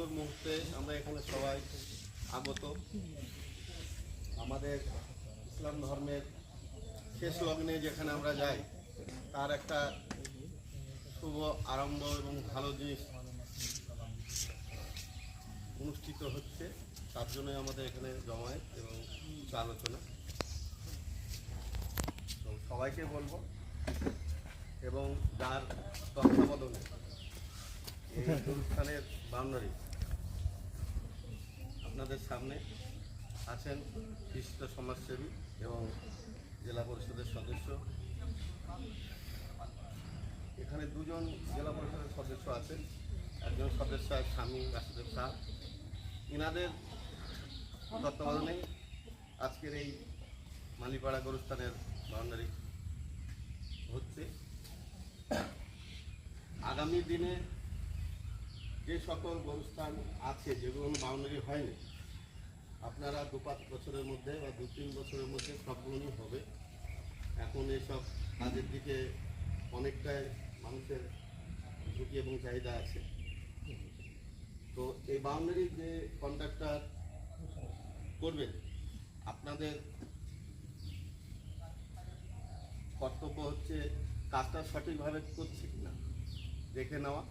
সুন্দর মুহূর্তে আমরা এখানে সবাই আগত। আমাদের ইসলাম ধর্মের শেষ লগ্নে যেখানে আমরা যাই তার একটা শুভ আরম্ভ এবং ভালো জিনিস অনুষ্ঠিত হচ্ছে, তার জন্যই আমাদের এখানে জমায়েত এবং কিছু আলোচনা। তো সবাইকে বলবো এবং যার তত্ত্বাবধানে এই অনুষ্ঠানের বাউন্ডারি আপনাদের সামনে আছেন বিশিষ্ট সমাজসেবী এবং জেলা পরিষদের সদস্য। এখানে দুজন জেলা পরিষদের সদস্য আছেন, একজন সদস্য স্বামী রাশিদুল শাহ। ইনাদের তত্ত্বাবধানে আজকের এই মালিপাড়া গরুস্থানের বাউন্ডারি হচ্ছে। আগামী দিনে যে সকল গরুস্থান আছে যেগুলো বাউন্ডারি হয়নি, আপনারা 2-5 বছরের মধ্যে বা 2-3 বছরের মধ্যে সবগুলোই হবে। এখন এসব কাজের দিকে অনেকটাই মানুষের ঝুঁকি এবং চাহিদা আছে। তো এই বাউন্ডারি যে কন্ট্রাক্টর করবেন, আপনাদের কর্তব্য হচ্ছে কাজটা সঠিকভাবে করছে কিনা দেখে নেওয়া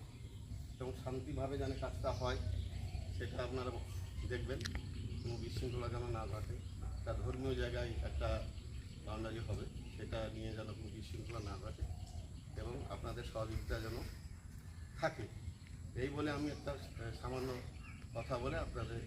এবং শান্তিভাবে যেন কাজটা হয় সেটা আপনারা দেখবেন। কোনো বিশৃঙ্খলা যেন না ঘটে। তা ধর্মীয় জায়গায় একটা বাউন্ডারি হবে, সেটা নিয়ে যেন কোনো বিশৃঙ্খলা না ঘটে এবং আপনাদের সহযোগিতা যেন থাকে। এই বলে আমি একটা সামান্য কথা বলে আপনাদের